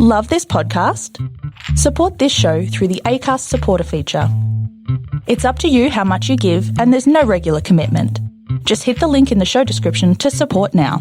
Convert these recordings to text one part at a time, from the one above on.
Love this podcast? Support this show through the Acast supporter feature. It's up to you how much you give, and there's no regular commitment. Just hit the link in the show description to support now.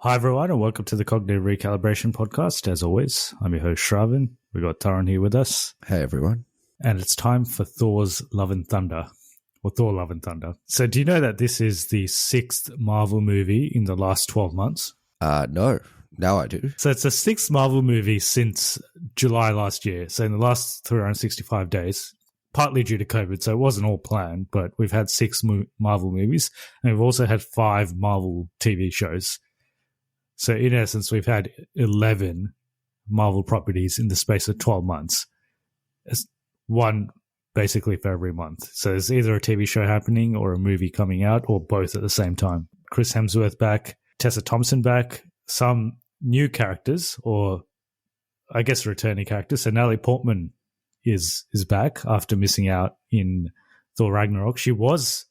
Hi everyone, and welcome to the Cognitive Recalibration podcast. As always, I'm your host Shravan. We've got Taran here with us. Hey everyone. And it's time for Thor's Love and Thunder, or Thor Love and Thunder. So do you know that this is the 6th Marvel movie in the last 12 months? No. Now I do. So it's the 6th Marvel movie since July last year. So in the last 365 days, partly due to COVID, so it wasn't all planned, but we've had 6 Marvel movies, and we've also had 5 Marvel TV shows. So in essence, we've had 11 Marvel properties in the space of 12 months. It's one basically for every month. So there's either a TV show happening or a movie coming out, or both at the same time. Chris Hemsworth back, Tessa Thompson back, some new characters, or I guess returning characters. So Natalie Portman is back after missing out in Thor Ragnarok. She was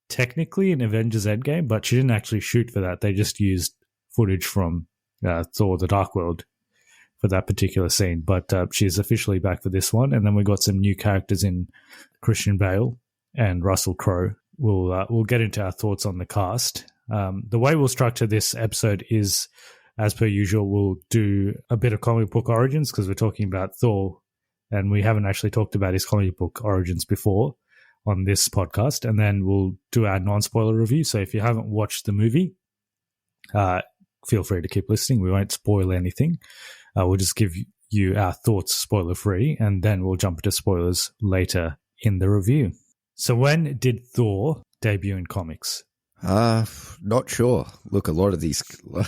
technically in Avengers Endgame, but she didn't actually shoot for that. They just used footage from Thor: The Dark World for that particular scene, but she's officially back for this one. And then we got some new characters in Christian Bale and Russell Crowe. We'll get into our thoughts on the cast. The way we'll structure this episode is, as per usual, we'll do a bit of comic book origins because we're talking about Thor, and we haven't actually talked about his comic book origins before on this podcast. And then we'll do our non-spoiler review. So if you haven't watched the movie, feel free to keep listening. We won't spoil anything. We'll just give you our thoughts spoiler-free, and then we'll jump into spoilers later in the review. So when did Thor debut in comics? Not sure. Look, a lot of these,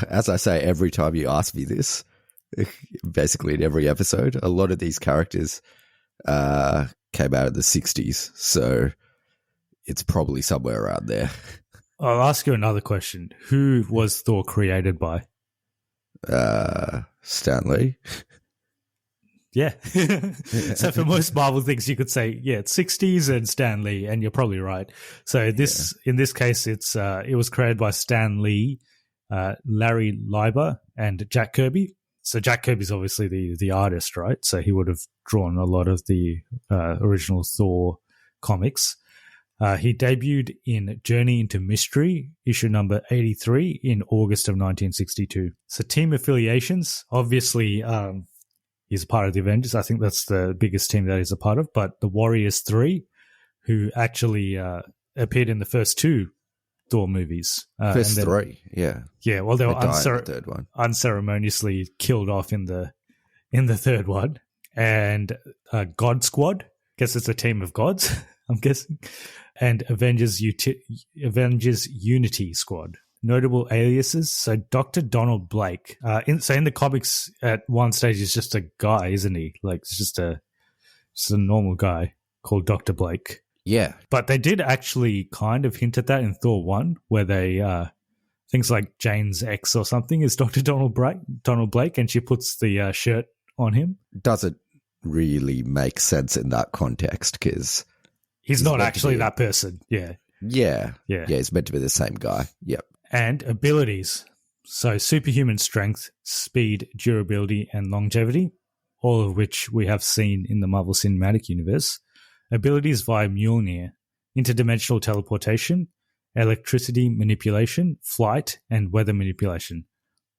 as I say every time you ask me this, basically in every episode, a lot of these characters came out of the 60s, so it's probably somewhere around there. I'll ask you another question. Who was Thor created by? Stan Lee. Yeah. So for most Marvel things, you could say, yeah, it's 60s and Stan Lee, and you're probably right. So in this case, it was created by Stan Lee, Larry Lieber, and Jack Kirby. So Jack Kirby's obviously the artist, right? So he would have drawn a lot of the original Thor comics. He debuted in Journey into Mystery, issue number 83 in August of 1962. So team affiliations, obviously he's a part of the Avengers. I think that's the biggest team that he's a part of. But the Warriors 3, who actually appeared in the first 2 Thor movies. First 3, yeah. Yeah, well, they were the third one. Unceremoniously killed off in the third one. And God Squad, guess it's a team of gods, I'm guessing. And Avengers Unity Squad. Notable aliases. So Dr. Donald Blake. In the comics, at one stage, he's just a guy, isn't he? Like, it's just a normal guy called Dr. Blake. Yeah. But they did actually kind of hint at that in Thor 1, where they, things like Jane's ex or something is Dr. Donald Blake, and she puts the shirt on him. Doesn't really make sense in that context, because he's not actually that person. Yeah. Yeah. He's meant to be the same guy. Yep. And abilities. So superhuman strength, speed, durability, and longevity, all of which we have seen in the Marvel Cinematic Universe. Abilities via Mjolnir, interdimensional teleportation, electricity manipulation, flight, and weather manipulation.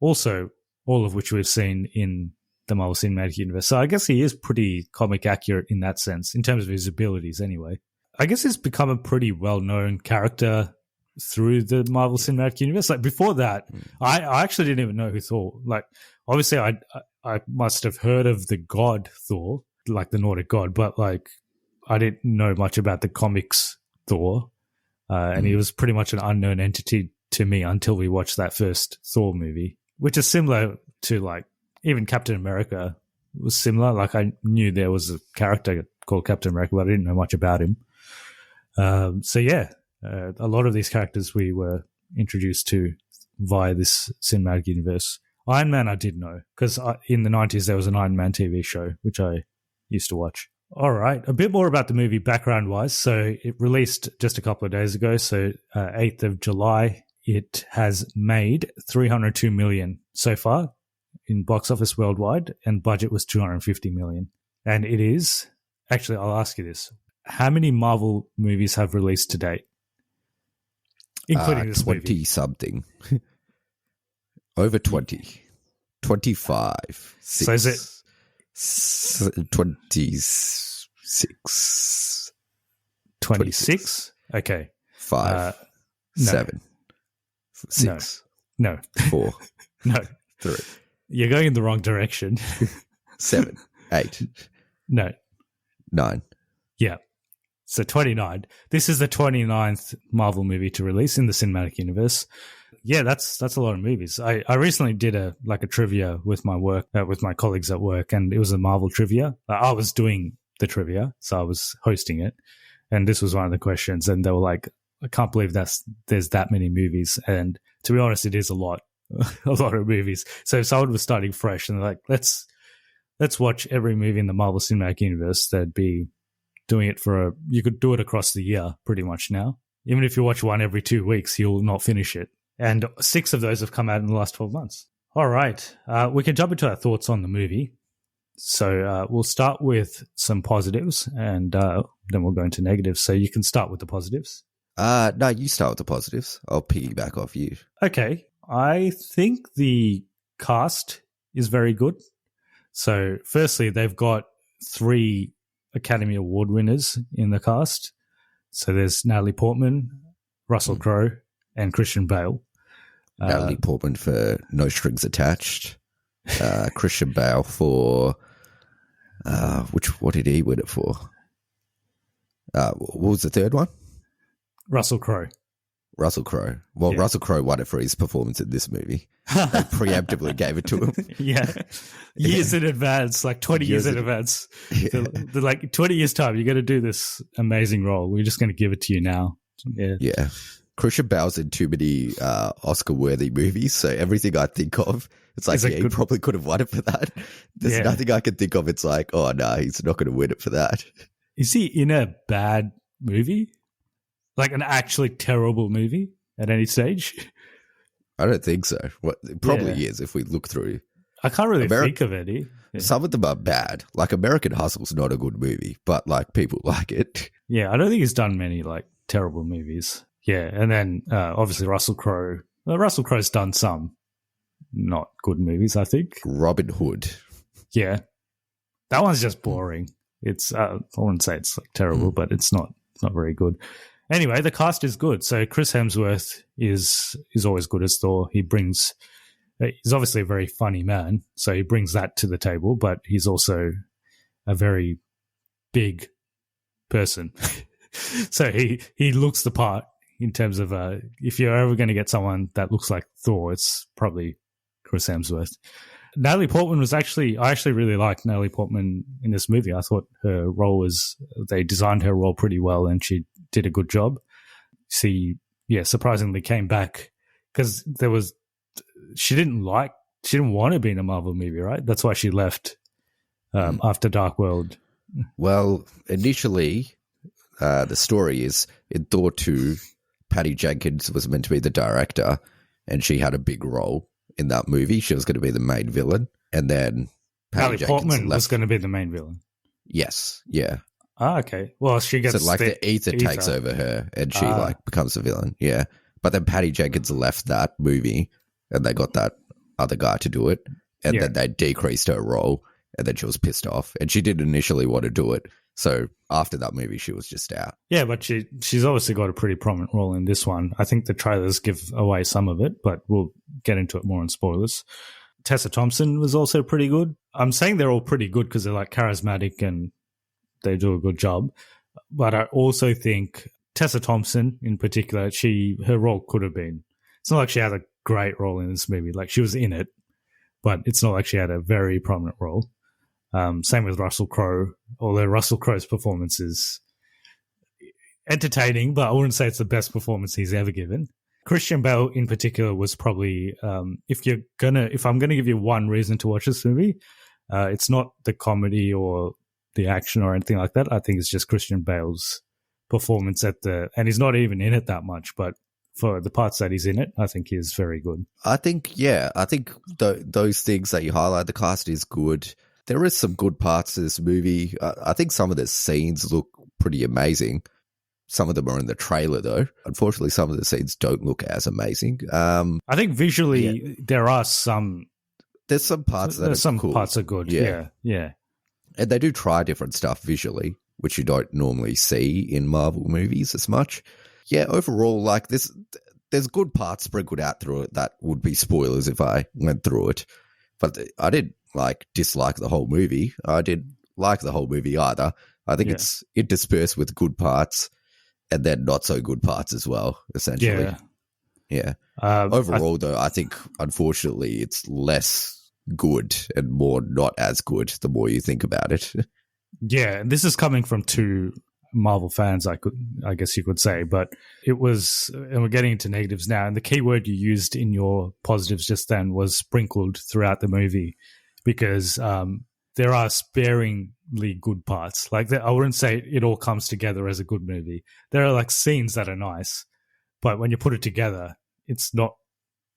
Also, all of which we've seen in the Marvel Cinematic Universe. So I guess he is pretty comic accurate in that sense, in terms of his abilities anyway. I guess he's become a pretty well-known character through the Marvel Cinematic Universe. Like before that, I actually didn't even know who Thor. Like obviously, I must have heard of the god Thor, like the Nordic god, but like I didn't know much about the comics Thor. and he was pretty much an unknown entity to me until we watched that first Thor movie, which is similar to like even Captain America was similar. Like I knew there was a character called Captain America, but I didn't know much about him. A lot of these characters we were introduced to via this cinematic universe. Iron Man I did know, because in the 90s there was an Iron Man TV show, which I used to watch. All right, a bit more about the movie background-wise. So it released just a couple of days ago, so 8th of July. It has made $302 million so far in box office worldwide, and budget was $250 million. And it is, actually, I'll ask you this. How many Marvel movies have released to date? Including this 20 movie. something. Over 20. 25. 6. So is it 26. 26? Okay. 5. No. 7. 6. No. 4. No. 3. You're going in the wrong direction. 7. 8. No. 9. Yeah. So 29. This is the 29th Marvel movie to release in the cinematic universe. Yeah, that's a lot of movies. I recently did a trivia with my work, with my colleagues at work, and it was a Marvel trivia. I was doing the trivia, so I was hosting it, and this was one of the questions, and they were like, I can't believe there's that many movies. And to be honest, it is a lot of movies. So if someone was starting fresh and they're like, let's watch every movie in the Marvel Cinematic Universe, they'd be doing it you could do it across the year pretty much now. Even if you watch one every 2 weeks, you'll not finish it. And 6 of those have come out in the last 12 months. All right. We can jump into our thoughts on the movie. So we'll start with some positives, and then we'll go into negatives. So you can start with the positives. No, you start with the positives. I'll piggyback off you. Okay. I think the cast is very good. So firstly, they've got 3 Academy Award winners in the cast. So there's Natalie Portman, Russell Crowe, and Christian Bale. Natalie Portman for No Strings Attached. Christian Bale for what did he win it for? What was the third one? Russell Crowe. Russell Crowe. Well, yeah. Russell Crowe won it for his performance in this movie. They preemptively gave it to him. Yeah. Years in advance, like 20 years in advance. Yeah. They're like, 20 years' time, you're going to do this amazing role. We're just going to give it to you now. Yeah. Yeah. Christian Bale's in too many Oscar-worthy movies, so everything I think of, it's like, he probably could have won it for that. There's nothing I can think of. It's like, oh, no, he's not going to win it for that. Is he in a bad movie? Like an actually terrible movie at any stage? I don't think so. It probably is if we look through. I can't really think of any. Yeah. Some of them are bad. Like American Hustle's not a good movie, but like people like it. Yeah, I don't think he's done many like terrible movies. Yeah, and then obviously Russell Crowe. Well, Russell Crowe's done some not good movies, I think. Robin Hood. Yeah. That one's just boring. It's I wouldn't say it's like terrible, but it's not very good. Anyway, the cast is good. So Chris Hemsworth is always good as Thor. He's obviously a very funny man, so he brings that to the table, but he's also a very big person. So he looks the part in terms of if you're ever going to get someone that looks like Thor, it's probably Chris Hemsworth. Natalie Portman I actually really liked Natalie Portman in this movie. I thought her role they designed her role pretty well, and she did a good job. She, surprisingly came back because she didn't want to be in a Marvel movie, right? That's why she left after Dark World. Well, initially, the story is in Thor 2, Patty Jenkins was meant to be the director, and she had a big role in that movie. She was going to be the main villain, and then Natalie Portman was going to be the main villain. Yes, yeah. Ah, okay. Well, she gets the ether takes over her, and she becomes a villain. Yeah, but then Patty Jenkins left that movie, and they got that other guy to do it, and then they decreased her role, and then she was pissed off, and she didn't initially want to do it. So after that movie, she was just out. Yeah, but she's obviously got a pretty prominent role in this one. I think the trailers give away some of it, but we'll get into it more in spoilers. Tessa Thompson was also pretty good. I'm saying they're all pretty good because they're like charismatic and they do a good job. But I also think Tessa Thompson in particular, her role could have been. It's not like she had a great role in this movie. Like, she was in it, but it's not like she had a very prominent role. Same with Russell Crowe, although Russell Crowe's performance is entertaining, but I wouldn't say it's the best performance he's ever given. Christian Bale in particular was probably, if I'm gonna give you one reason to watch this movie, it's not the comedy or the action or anything like that. I think it's just Christian Bale's performance and he's not even in it that much, but for the parts that he's in it, I think he is very good. I think those things that you highlight, the cast is good. There is some good parts to this movie. I think some of the scenes look pretty amazing. Some of them are in the trailer, though. Unfortunately, some of the scenes don't look as amazing. I think visually there are some. There's some parts that are cool. Parts are good. Yeah. And they do try different stuff visually, which you don't normally see in Marvel movies as much. Yeah, overall, like there's good parts sprinkled out through it that would be spoilers if I went through it. But I didn't dislike the whole movie. I didn't like the whole movie either. I think it's interspersed with good parts and then not so good parts as well, essentially. Yeah. Overall, though, I think unfortunately it's less good and more not as good the more you think about it. Yeah, this is coming from two Marvel fans, I guess you could say, but it was, and we're getting into negatives now, and the key word you used in your positives just then was sprinkled throughout the movie, because there are sparingly good parts. Like, I wouldn't say it all comes together as a good movie. There are like scenes that are nice, but when you put it together, it's not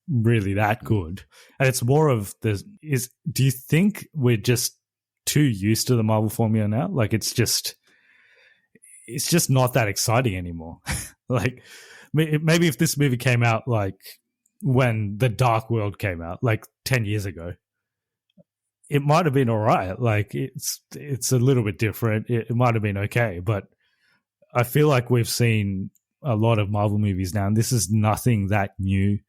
really that good. And it's more of do you think we're just too used to the Marvel formula now? Like, it's just not that exciting anymore. Like, maybe if this movie came out like when The Dark World came out, like 10 years ago, it might have been all right. Like, it's a little bit different. It might have been okay, but I feel like we've seen a lot of Marvel movies now, and this is nothing that new.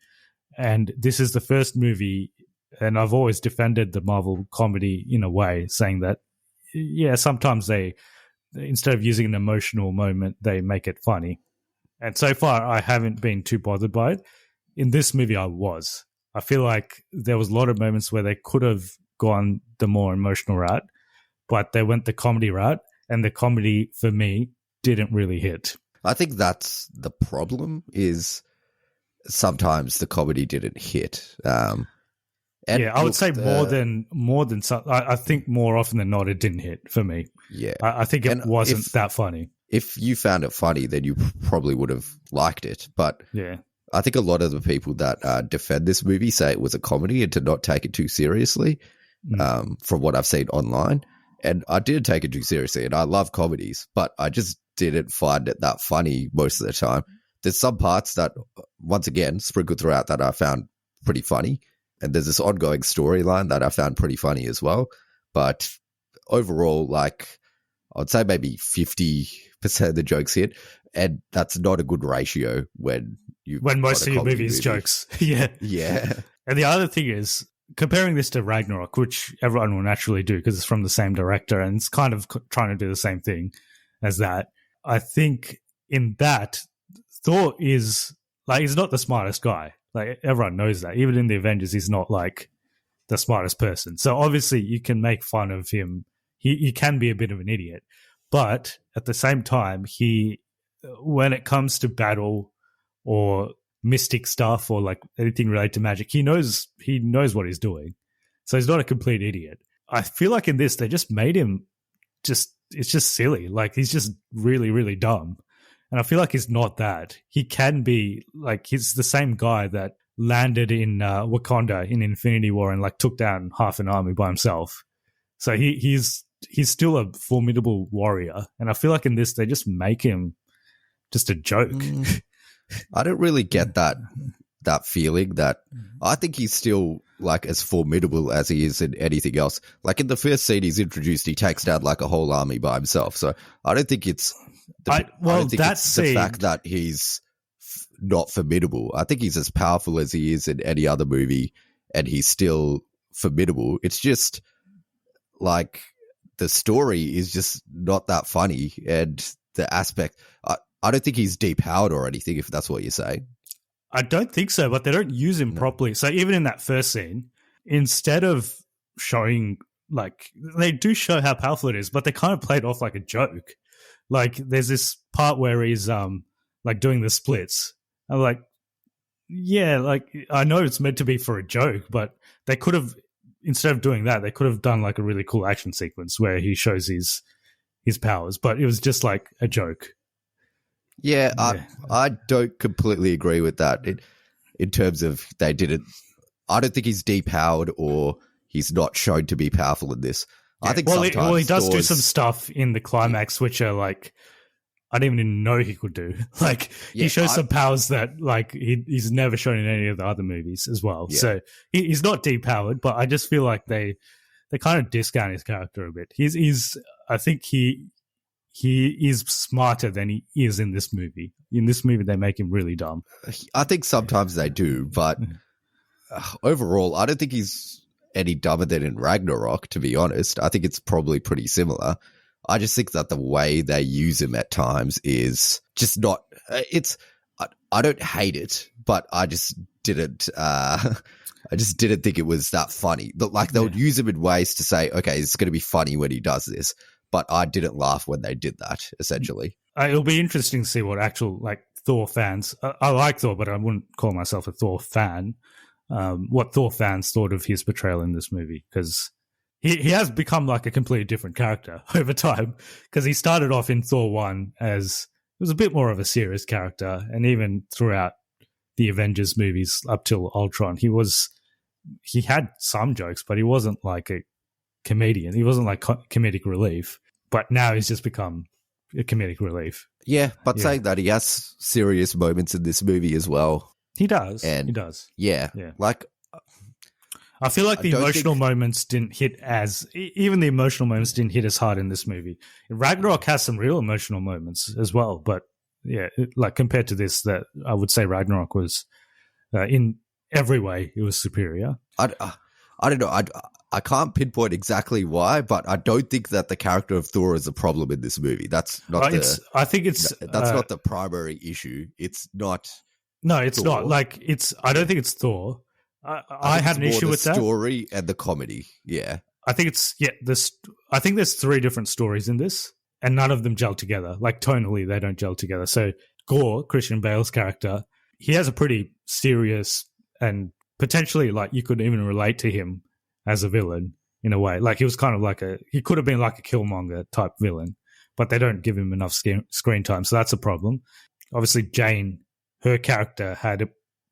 And this is the first movie, and I've always defended the Marvel comedy in a way, saying that, yeah, sometimes instead of using an emotional moment, they make it funny. And so far, I haven't been too bothered by it. In this movie, I was. I feel like there was a lot of moments where they could have gone the more emotional route, but they went the comedy route, and the comedy, for me, didn't really hit. I think that's the problem, is sometimes the comedy didn't hit. And I would say more than some. I think more often than not, it didn't hit for me. Yeah, I think it wasn't that funny. If you found it funny, then you probably would have liked it. But yeah, I think a lot of the people that defend this movie say it was a comedy and to not take it too seriously. From what I've seen online, and I did take it too seriously, and I love comedies, but I just didn't find it that funny most of the time. There's some parts that, once again, sprinkled throughout that I found pretty funny. And there's this ongoing storyline that I found pretty funny as well. But overall, like, I'd say maybe 50% of the jokes hit. And that's not a good ratio when most of your movies jokes. Yeah. Yeah. And the other thing is, comparing this to Ragnarok, which everyone will naturally do because it's from the same director and it's kind of trying to do the same thing as that. I think in that, Thor is, like, he's not the smartest guy. Like, everyone knows that. Even in the Avengers, he's not, like, the smartest person. So, obviously, you can make fun of him. He can be a bit of an idiot. But, at the same time, when it comes to battle or mystic stuff or, like, anything related to magic, he knows what he's doing. So, he's not a complete idiot. I feel like in this, they just made him it's just silly. Like, he's just really, really dumb. And I feel like he's not that. He can be, like, he's the same guy that landed in Wakanda in Infinity War and, like, took down half an army by himself. So he's still a formidable warrior. And I feel like in this, they just make him just a joke. I don't really get that feeling. That I think he's still, like, as formidable as he is in anything else. Like, in the first scene he's introduced, he takes down, like, a whole army by himself. So I don't think it's the fact that he's not formidable. I think he's as powerful as he is in any other movie, and he's still formidable. It's just, like, the story is just not that funny, and the aspect. I don't think he's depowered or anything, if that's what you're saying. I don't think so, but they don't use him properly. So even in that first scene, instead of showing, like, they do show how powerful it is, but they kind of play it off like a joke. Like, there's this part where he's like doing the splits. I'm like, yeah, like, I know it's meant to be for a joke, but they could have, instead of doing that, they could have done like a really cool action sequence where he shows his powers, but it was just like a joke. Yeah, I don't completely agree with that in terms of they didn't. I don't think he's depowered or he's not shown to be powerful in this. Yeah. I think sometimes he does do some stuff in the climax which are like, I didn't even know he could do. Like, he shows some powers that like he's never shown in any of the other movies as well. Yeah. So he's not depowered, but I just feel like they kind of discount his character a bit. I think he is smarter than he is in this movie. In this movie, they make him really dumb. I think sometimes they do, but overall, I don't think he's any dumber than in Ragnarok, to be honest. I think it's probably pretty similar. I just think that the way they use him at times is just not... I don't hate it, but I just didn't... I just didn't think it was that funny. Like, they would use him in ways to say, okay, it's going to be funny when he does this. But I didn't laugh when they did that, essentially. It'll be interesting to see what actual, like, Thor fans... I like Thor, but I wouldn't call myself a Thor fan. What Thor fans thought of his portrayal in this movie. Because he has become, like, a completely different character over time. Because he started off in Thor 1 as... It was a bit more of a serious character. And even throughout the Avengers movies up till Ultron, he had some jokes, but he wasn't, like, a comedian. He wasn't, like, comedic relief. But now he's just become a comedic relief. Yeah, but saying that, he has serious moments in this movie as well. He does. And he does. Yeah. Like, I feel like the emotional moments didn't hit even the emotional moments didn't hit as hard in this movie. Ragnarok has some real emotional moments as well, but yeah, like compared to this, that I would say Ragnarok was, in every way, it was superior. I don't know. I can't pinpoint exactly why, but I don't think that the character of Thor is a problem in this movie. That's not that's not the primary issue. It's not. No, it's Thor. not. Like, I don't think it's Thor. I had an issue with that. The story and the comedy. Yeah. I think I think there's 3 different stories in this, and none of them gel together. Like, tonally, they don't gel together. So Gore, Christian Bale's character, he has a pretty serious and potentially, like, you could even relate to him as a villain in a way. Like, he was kind of he could have been like a Killmonger type villain, but they don't give him enough screen time. So that's a problem. Obviously, Jane, her character had a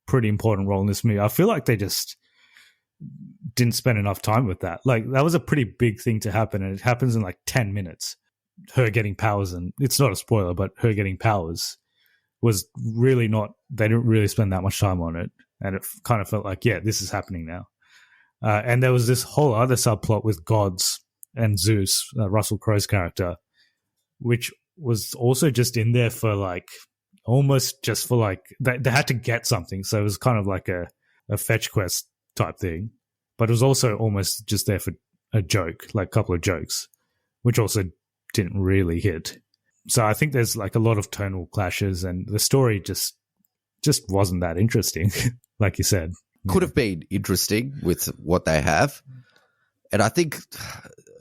pretty important role in this movie. I feel like they just didn't spend enough time with that. Like, that was a pretty big thing to happen, and it happens in like 10 minutes. Her getting powers, and it's not a spoiler, but her getting powers was really not, they didn't really spend that much time on it. And it kind of felt like, yeah, this is happening now. And there was this whole other subplot with gods and Zeus, Russell Crowe's character, which was also just in there for like, almost just for like, they had to get something. So it was kind of like a fetch quest type thing. But it was also almost just there for a joke, like a couple of jokes, which also didn't really hit. So I think there's like a lot of tonal clashes, and the story just wasn't that interesting, like you said. Could have been interesting with what they have. And I think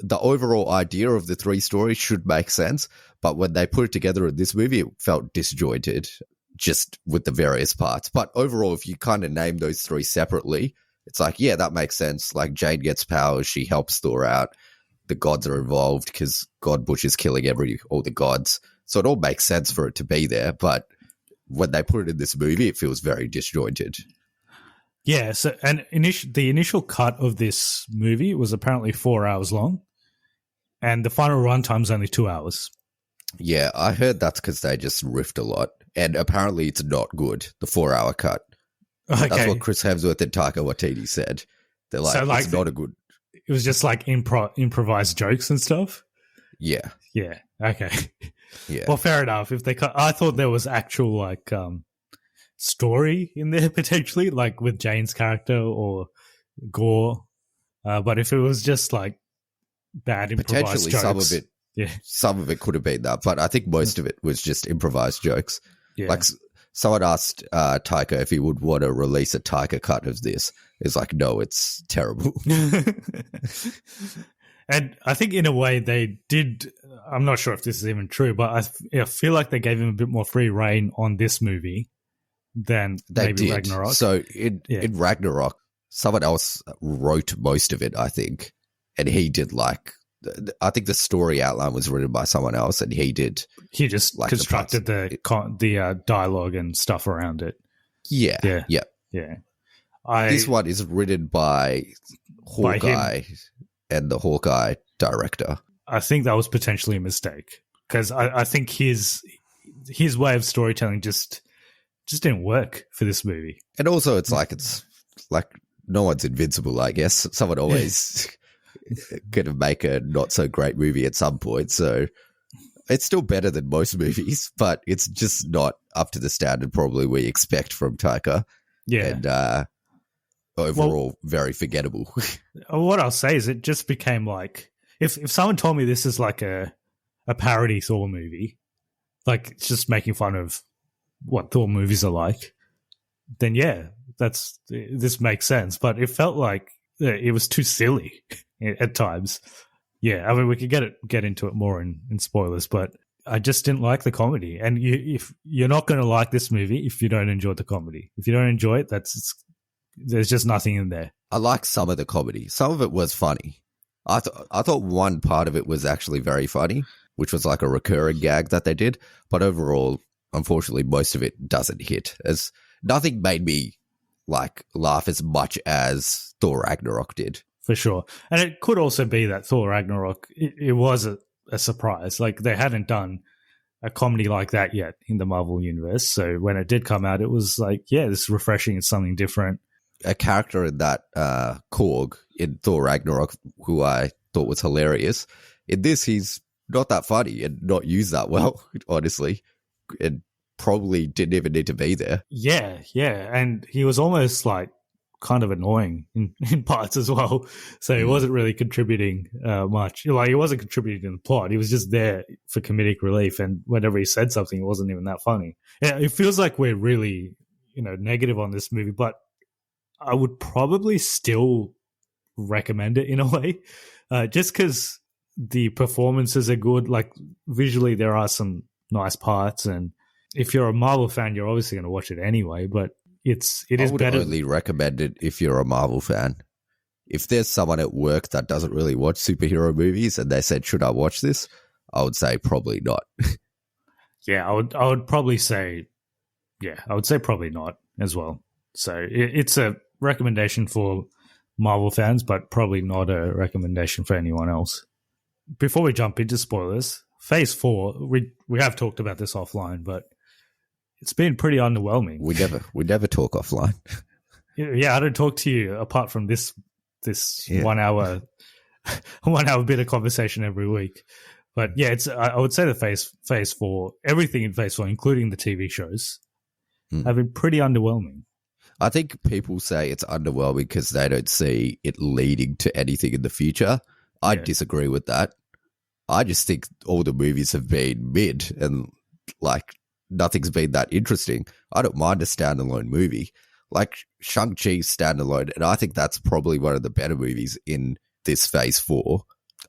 the overall idea of the 3 stories should make sense. But when they put it together in this movie, it felt disjointed just with the various parts. But overall, if you kind of name those 3 separately, it's like, yeah, that makes sense. Like, Jane gets powers. She helps Thor out. The gods are involved because God Butch is killing all the gods. So it all makes sense for it to be there. But when they put it in this movie, it feels very disjointed. Yeah, so and the initial cut of this movie was apparently 4 hours long, and the final runtime is only 2 hours. Yeah, I heard that's because they just riffed a lot, and apparently it's not good, the 4-hour cut. Okay. That's what Chris Hemsworth and Taika Waititi said. They're like, so, like, it's not a good... It was just like improvised jokes and stuff? Yeah. Yeah, okay. Yeah. Well, fair enough. If they cut, I thought there was actual, like... story in there potentially, like with Jane's character or Gore, but if it was just like bad improvised potentially jokes, some of it Yeah. Some of it could have been that, but I think most of it was just improvised jokes. Yeah. Like someone asked Taika if he would want to release a Taika cut of this. It's like, no, it's terrible. And I think in a way they did, I'm not sure if this is even true, but I feel like they gave him a bit more free reign on this movie than They maybe did. Ragnarok. So in Ragnarok, someone else wrote most of it, I think. And he did like, I think the story outline was written by someone else, and he just like constructed the dialogue and stuff around it. Yeah. This one is written by Hawkeye and the Hawkeye director. I think that was potentially a mistake because I think his way of storytelling just didn't work for this movie. And also, it's like no one's invincible. I guess someone always going to make a not so great movie at some point. So it's still better than most movies, but it's just not up to the standard probably we expect from Taika. Yeah, and overall very forgettable. What I'll say is it just became like if someone told me this is like a parody Thor movie, like it's just making fun of what Thor movies are like, then yeah, this makes sense. But it felt like it was too silly at times. Yeah, I mean we could get into it more in spoilers, but I just didn't like the comedy. And if you're not going to like this movie if you don't enjoy the comedy. If you don't enjoy it, there's just nothing in there. I like some of the comedy. Some of it was funny. I thought one part of it was actually very funny, which was like a recurring gag that they did. But overall, unfortunately, most of it doesn't hit. As nothing made me like laugh as much as Thor Ragnarok did. For sure. And it could also be that Thor Ragnarok, it was a surprise. Like they hadn't done a comedy like that yet in the Marvel universe. So when it did come out, it was like, yeah, this is refreshing. It's something different. A character in that Korg in Thor Ragnarok, who I thought was hilarious. In this, he's not that funny and not used that well, honestly. And probably didn't even need to be there. Yeah. And he was almost like kind of annoying in parts as well. So he wasn't really contributing much. Like he wasn't contributing to the plot. He was just there for comedic relief. And whenever he said something, it wasn't even that funny. Yeah, it feels like we're really, negative on this movie, but I would probably still recommend it in a way, just because the performances are good. Like visually, there are some nice parts, and if you're a Marvel fan, you're obviously going to watch it anyway. But it is better. I would only recommend it if you're a Marvel fan. If there's someone at work that doesn't really watch superhero movies and they said, "Should I watch this?" I would say probably not. Yeah, I would probably say, I would say probably not as well. So it's a recommendation for Marvel fans, but probably not a recommendation for anyone else. Before we jump into spoilers, Phase 4, we have talked about this offline, but it's been pretty underwhelming. We never talk offline. Yeah, I don't talk to you apart from this 1 hour 1 hour bit of conversation every week. But yeah, I would say the Phase 4, everything in Phase 4, including the TV shows, have been pretty underwhelming. I think people say it's underwhelming because they don't see it leading to anything in the future. I disagree with that. I just think all the movies have been mid and like nothing's been that interesting. I don't mind a standalone movie. Like Shang-Chi standalone, and I think that's probably one of the better movies in this Phase 4.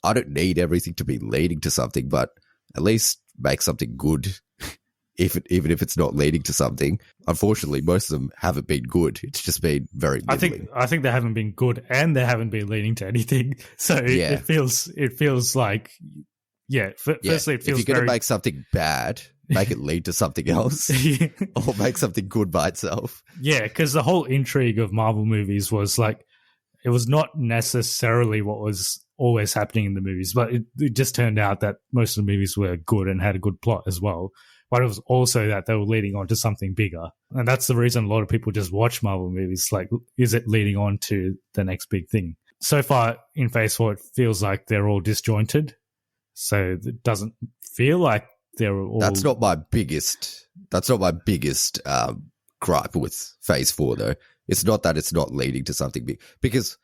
I don't need everything to be leading to something, but at least make something good. Even if it's not leading to something. Unfortunately, most of them haven't been good. It's just been very middling. I think they haven't been good and they haven't been leading to anything. So it feels like, firstly, it feels if you're going to make something bad, make it lead to something else or make something good by itself. Yeah, because the whole intrigue of Marvel movies was like, it was not necessarily what was always happening in the movies, but it just turned out that most of the movies were good and had a good plot as well. But it was also that they were leading on to something bigger. And that's the reason a lot of people just watch Marvel movies. Like, is it leading on to the next big thing? So far in Phase 4, it feels like they're all disjointed. So it doesn't feel like they're all... That's not my biggest gripe with Phase 4, though. It's not that it's not leading to something big. Because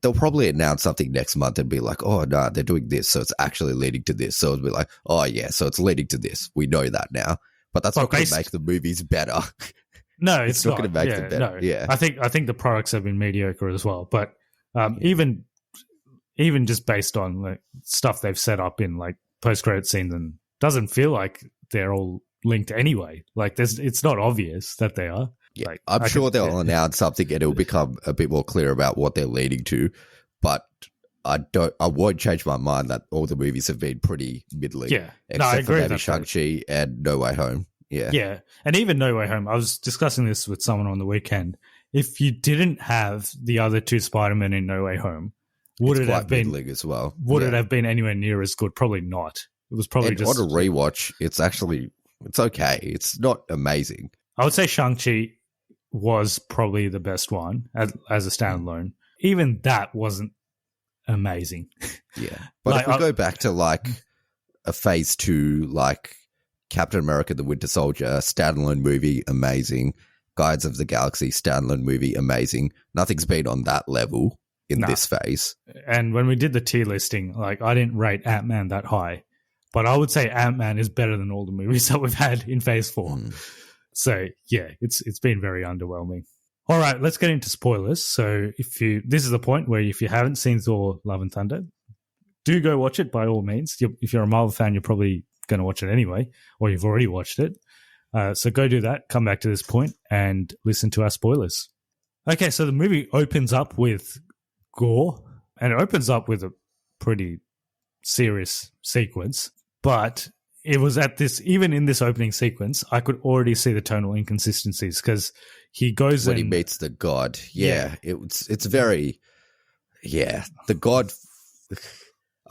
they'll probably announce something next month and be like, oh, no, they're doing this, so it's actually leading to this. So it'll be like, oh, yeah, so it's leading to this. We know that now. But that's not going to make the movies better. No, it's not going to make them better. No. Yeah. I think the products have been mediocre as well. But even just based on like, stuff they've set up in like post-credit scenes, and doesn't feel like they're all linked anyway. Like it's not obvious that they are. Yeah, like, I'm sure they'll announce something and it'll become a bit more clear about what they're leading to. But I won't change my mind that all the movies have been pretty middling. Yeah, except for maybe Shang-Chi and No Way Home. Yeah, yeah, and even No Way Home. I was discussing this with someone on the weekend. If you didn't have the other two Spider-Men in No Way Home, would it have been as well? Would it have been anywhere near as good? Probably not. It was probably just on a rewatch. It's okay. It's not amazing. I would say Shang-Chi was probably the best one as a standalone. Even that wasn't amazing. Yeah. But like, if we go back to like a phase 2, like Captain America the Winter Soldier, standalone movie, amazing. Guardians of the Galaxy, standalone movie, amazing. Nothing's been on that level in this phase. And when we did the tier listing, like I didn't rate Ant-Man that high, but I would say Ant-Man is better than all the movies that we've had in phase 4. So yeah, it's been very underwhelming. All right, let's get into spoilers. So this is the point where if you haven't seen Thor: Love and Thunder, do go watch it by all means. If you're a Marvel fan, you're probably going to watch it anyway, or you've already watched it. So go do that. Come back to this point and listen to our spoilers. Okay, so the movie opens up with gore, and it opens up with a pretty serious sequence, but it was even in this opening sequence, I could already see the tonal inconsistencies because he goes when he meets the god. Yeah. It's very, the god.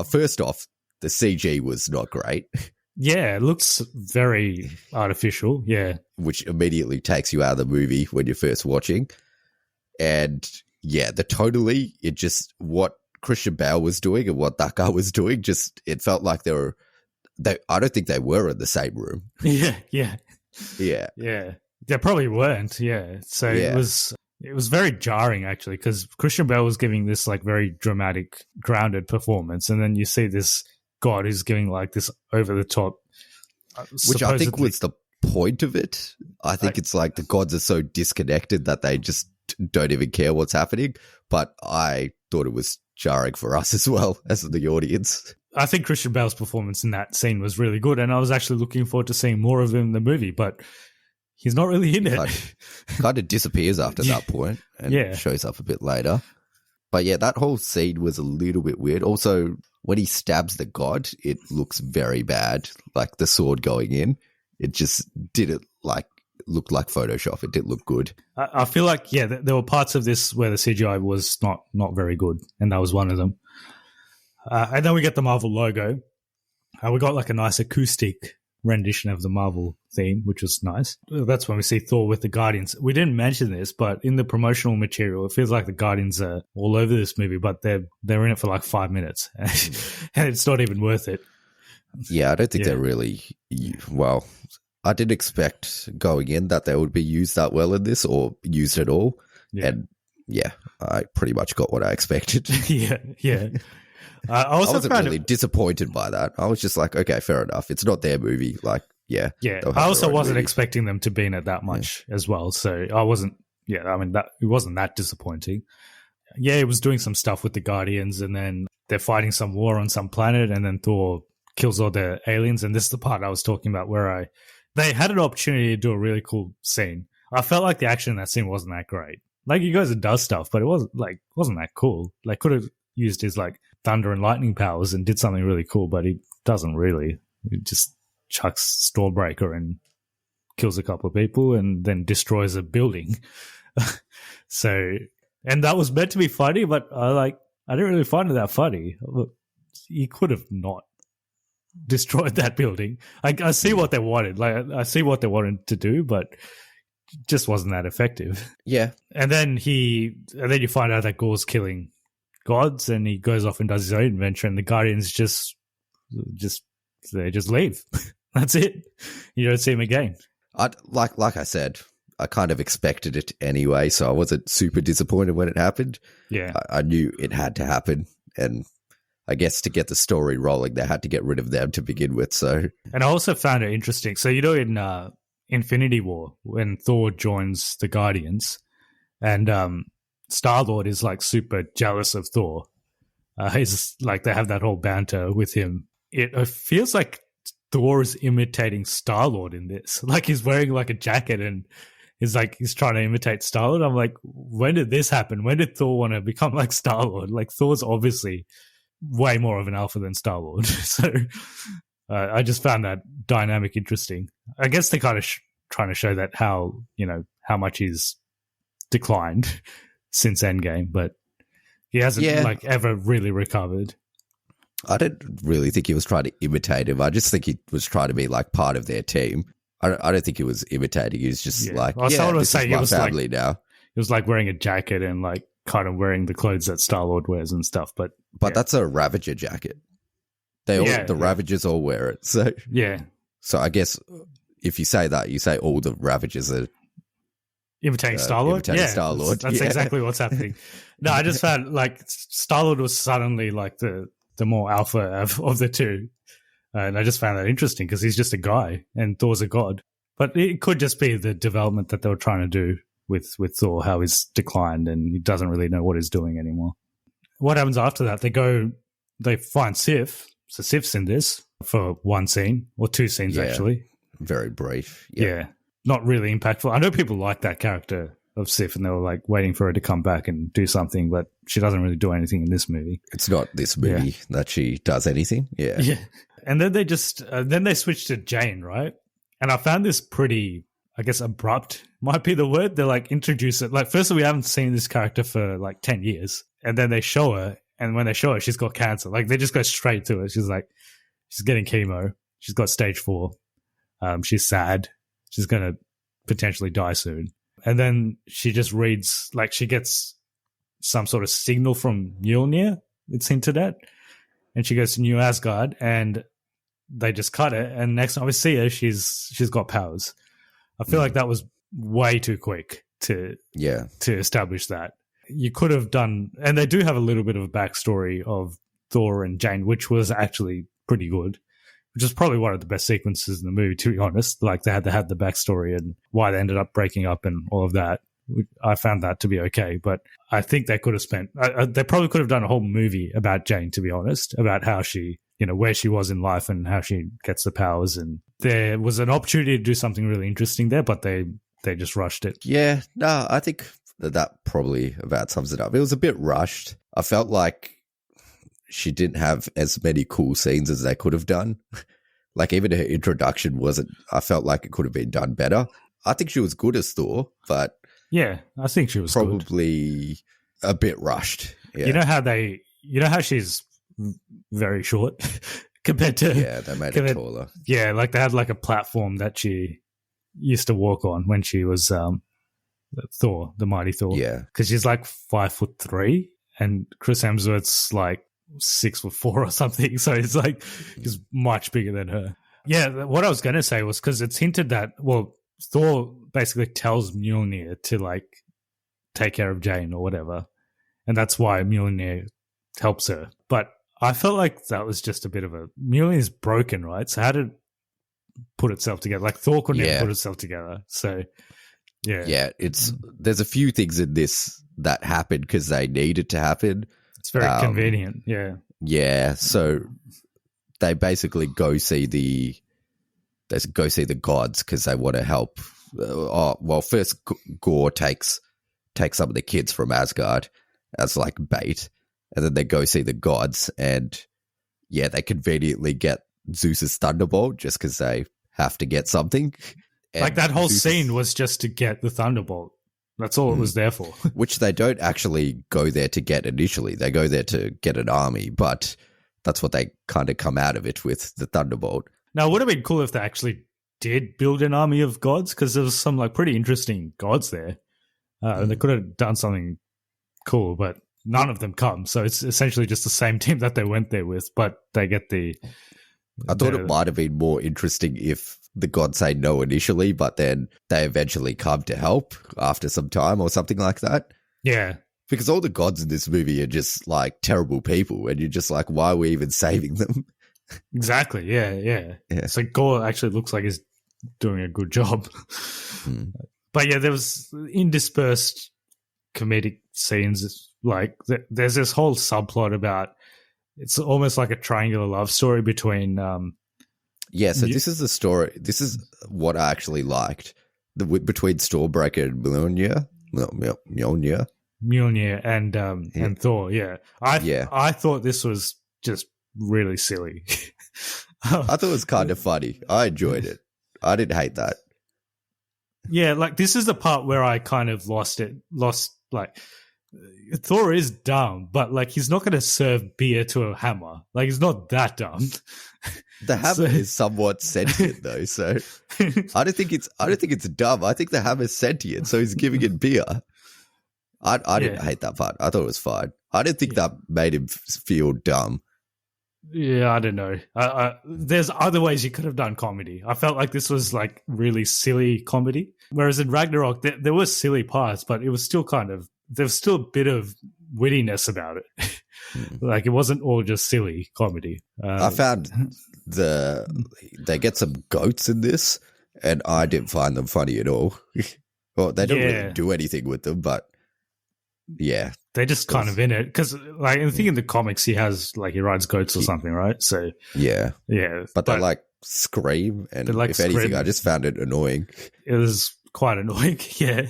First off, the CG was not great. Yeah, it looks very artificial. Yeah. Which immediately takes you out of the movie when you're first watching. And yeah, tonally, it just, what Christian Bale was doing and what that guy was doing, just, it felt like I don't think they were in the same room. Yeah. They probably weren't. Yeah. So it was very jarring actually, because Christian Bale was giving this like very dramatic, grounded performance, and then you see this god who's giving like this over the top, which I think was the point of it. I think it's like the gods are so disconnected that they just don't even care what's happening. But I thought it was jarring for us as well as the audience. I think Christian Bale's performance in that scene was really good, and I was actually looking forward to seeing more of him in the movie, but he's not really in it. Kind of disappears after that point and shows up a bit later. But yeah, that whole scene was a little bit weird. Also, when he stabs the god, it looks very bad. Like the sword going in, it just didn't look like Photoshop. It didn't look good. I feel like, there were parts of this where the CGI was not very good, and that was one of them. And then we get the Marvel logo. We got like a nice acoustic rendition of the Marvel theme, which was nice. That's when we see Thor with the Guardians. We didn't mention this, but in the promotional material, it feels like the Guardians are all over this movie, but they're in it for like 5 minutes, and it's not even worth it. Yeah, I don't think they're really... Well, I didn't expect going in that they would be used that well in this or used at all. Yeah. And I pretty much got what I expected. Yeah. I wasn't really disappointed by that. I was just like, okay, fair enough. It's not their movie. Like, I also wasn't expecting them to be in it that much as well. So I wasn't. Yeah, I mean, it wasn't that disappointing. Yeah, it was doing some stuff with the Guardians, and then they're fighting some war on some planet, and then Thor kills all the aliens. And this is the part I was talking about where they had an opportunity to do a really cool scene. I felt like the action in that scene wasn't that great. Like, he goes and does stuff, but it wasn't that cool. Like, could have used his like thunder and lightning powers and did something really cool, but he doesn't really. He just chucks Stormbreaker and kills a couple of people and then destroys a building. And that was meant to be funny, but I didn't really find it that funny. He could have not destroyed that building. I see what they wanted. Like, I see what they wanted to do, but it just wasn't that effective. Yeah. And then you find out that Gore's killing gods, and he goes off and does his own adventure, and the Guardians just leave. That's it. You don't see him again. Like I said, I kind of expected it anyway, so I wasn't super disappointed when it happened. Yeah. I knew it had to happen, and I guess to get the story rolling, they had to get rid of them to begin with. So, and I also found it interesting. So, you know, in Infinity War, when Thor joins the Guardians, and Star-Lord is like super jealous of Thor. He's like, they have that whole banter with him. It feels like Thor is imitating Star-Lord in this. Like, he's wearing like a jacket and he's trying to imitate Star-Lord. I'm like, when did this happen? When did Thor want to become like Star-Lord? Like, Thor's obviously way more of an alpha than Star-Lord. So I just found that dynamic interesting. I guess they kind of trying to show that how much he's declined since Endgame, but he hasn't like ever really recovered. I didn't really think he was trying to imitate him. I just think he was trying to be like part of their team. I don't think he was imitating. He was just like, this is my family now. He was like wearing a jacket and like kind of wearing the clothes that Star-Lord wears and stuff. But that's a Ravager jacket. The Ravagers all wear it. So yeah. So I guess if you say that, you say all the Ravagers are imitating Star-Lord? Star-Lord. That's exactly what's happening. No, I just found like Star-Lord was suddenly like the more alpha of the two. And I just found that interesting because he's just a guy and Thor's a god. But it could just be the development that they were trying to do with Thor, how he's declined and he doesn't really know what he's doing anymore. What happens after that? They find Sif. So Sif's in this for one scene or two scenes, actually. Very brief. Yeah. Not really impactful. I know people like that character of Sif and they were like waiting for her to come back and do something, but she doesn't really do anything in this movie. It's not this movie that she does anything. Yeah. Yeah. And then they just, then they switched to Jane, right? And I found this pretty, I guess, abrupt might be the word. They like introduce it. Like, firstly, we haven't seen this character for like 10 years. And then they show her. And when they show her, she's got cancer. Like, they just go straight to it. She's like, she's getting chemo. She's got stage 4. She's sad. She's going to potentially die soon. And then she just reads, like, she gets some sort of signal from Mjolnir, it's hinted at. And she goes to New Asgard and they just cut it. And next time we see her, she's got powers. I feel like that was way too quick to establish that. You could have done, and they do have a little bit of a backstory of Thor and Jane, which was actually pretty good, which is probably one of the best sequences in the movie, to be honest. Like, they had to have the backstory and why they ended up breaking up and all of that. I found that to be okay, but I think they could have spent, they probably could have done a whole movie about Jane, to be honest, about how she, where she was in life and how she gets the powers. And there was an opportunity to do something really interesting there, but they just rushed it. Yeah, no, I think that probably about sums it up. It was a bit rushed. I felt like she didn't have as many cool scenes as they could have done. Like, even her introduction I felt like it could have been done better. I think she was good as Thor, but yeah, I think she was probably a bit rushed. Yeah. You know how she's very short compared to, they made her taller. Yeah, like they had like a platform that she used to walk on when she was Thor, the mighty Thor. Yeah, because she's like 5'3", and Chris Hemsworth's like 6'4" or something. So it's like he's much bigger than her. Yeah, what I was going to say was because it's hinted that Thor basically tells Mjolnir to like take care of Jane or whatever, and that's why Mjolnir helps her. But I felt like that was just a bit of Mjolnir's broken, right? So how did it put itself together? Like, Thor couldn't even put itself together. So yeah, there's a few things in this that happened because they needed to happen. It's very convenient. Yeah. So they basically go see the gods because they want to help. First Gore takes some of the kids from Asgard as like bait, and then they go see the gods, and they conveniently get Zeus's thunderbolt just because they have to get something. And like, that whole scene was just to get the thunderbolt. That's all it was there for. Which they don't actually go there to get initially. They go there to get an army, but that's what they kind of come out of it with, the thunderbolt. Now, it would have been cool if they actually did build an army of gods, because there was some like pretty interesting gods there. And they could have done something cool, but none of them come. So it's essentially just the same team that they went there with, but they get I thought it might have been more interesting if the gods say no initially, but then they eventually come to help after some time or something like that. Yeah. Because all the gods in this movie are just like terrible people, and you're just like, why are we even saving them? Exactly. Yeah. So Gore actually looks like he's doing a good job. But yeah, there was interspersed comedic scenes. Like there's this whole subplot about it's almost like a triangular love story between. This is the story. This is what I actually liked between Stormbreaker and Mjolnir and Thor. Yeah, I thought this was just really silly. I thought it was kind of funny. I enjoyed it. I didn't hate that. Yeah, like this is the part where I kind of lost like Thor is dumb, but like he's not going to serve beer to a hammer. Like he's not that dumb. The hammer is somewhat sentient though, so I don't think it's dumb. I think the hammer's sentient, so he's giving it beer. I didn't hate that part. I thought it was fine. I didn't think that made him feel dumb. Yeah, I don't know. There's other ways you could have done comedy. I felt like this was like really silly comedy, whereas in Ragnarok there were silly parts, but it was still there was still a bit of wittiness about it. Like it wasn't all just silly comedy. I found they get some goats in this, and I didn't find them funny at all. Well, they don't really do anything with them, but yeah, they're just kind of in it because, like, I think in the comics he rides goats or something, right? So yeah, but they like scream, and if anything, I just found it annoying. It was quite annoying, yeah.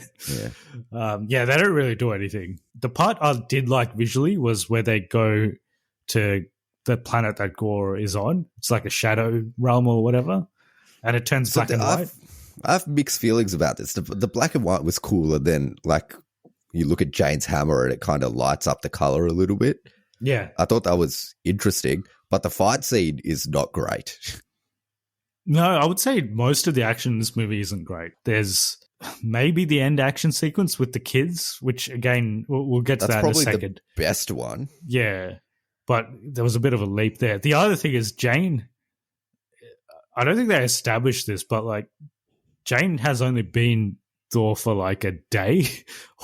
They don't really do anything. The part I did like visually was where they go to the planet that Gore is on. It's like a shadow realm or whatever, and it turns black and white. I have mixed feelings about this. The black and white was cooler than like. You look at Jane's hammer and it kind of lights up the color a little bit. Yeah. I thought that was interesting, but the fight scene is not great. No, I would say most of the action in this movie isn't great. There's maybe the end action sequence with the kids, which again, we'll get to that in a second. That's probably the best one. Yeah, but there was a bit of a leap there. The other thing is Jane, I don't think they established this, but like Jane has only been Thor for like a day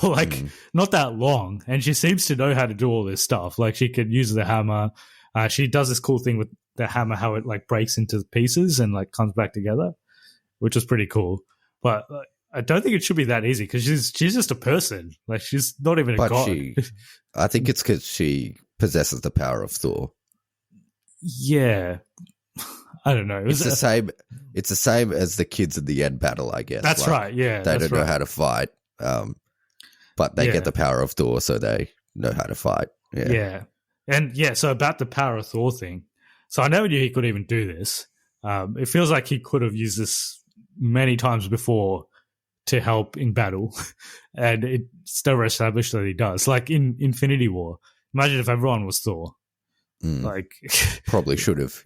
or like not that long, and she seems to know how to do all this stuff. Like she could use the hammer. She does this cool thing with the hammer, how it like breaks into pieces and like comes back together, which is pretty cool. But I don't think it should be that easy because she's just a person. Like she's not even a god. I think it's because she possesses the power of Thor. Yeah. I don't know. It's the same. It's the same as the kids in the end battle, I guess. That's right. Yeah, they don't know how to fight, but they get the power of Thor, so they know how to fight. Yeah, and so about the power of Thor thing. So I never knew he could even do this. It feels like he could have used this many times before to help in battle, and it's never established that he does. Like in Infinity War, imagine if everyone was Thor. Like probably should have.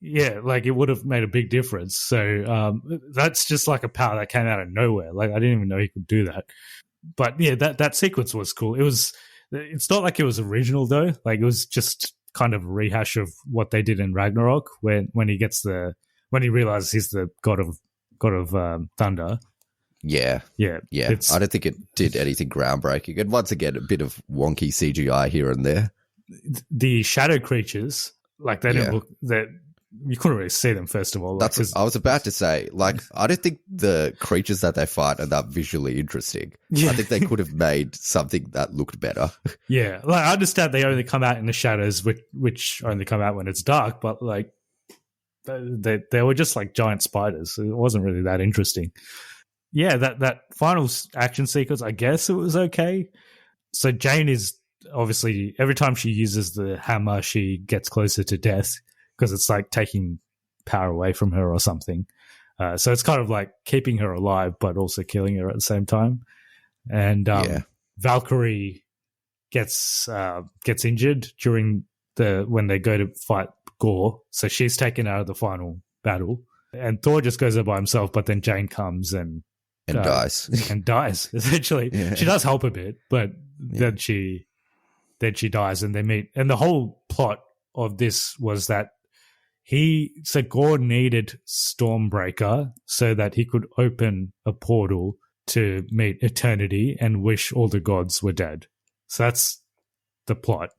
Yeah, like it would have made a big difference. So that's just like a power that came out of nowhere. Like I didn't even know he could do that. But yeah, that sequence was cool. It's not like it was original though. Like it was just kind of a rehash of what they did in Ragnarok when he realizes he's the god of thunder. Yeah. I don't think it did anything groundbreaking. And once again, a bit of wonky CGI here and there. The shadow creatures, like they didn't look that you couldn't really see them. First of all, that's what I was about to say. Like, I don't think the creatures that they fight are that visually interesting. Yeah. I think they could have made something that looked better. Yeah, like I understand they only come out in the shadows, which only come out when it's dark. But like, they were just like giant spiders. So it wasn't really that interesting. Yeah, that final action sequence, I guess it was okay. So Jane is obviously, every time she uses the hammer, she gets closer to death because it's like taking power away from her or something. So it's kind of like keeping her alive, but also killing her at the same time. And Valkyrie gets injured during when they go to fight Gore. So she's taken out of the final battle. And Thor just goes there by himself, but then Jane comes and dies. And dies, essentially. Yeah. She does help a bit, but then she dies and they meet. And the whole plot of this was that So Gore needed Stormbreaker so that he could open a portal to meet eternity and wish all the gods were dead. So that's the plot.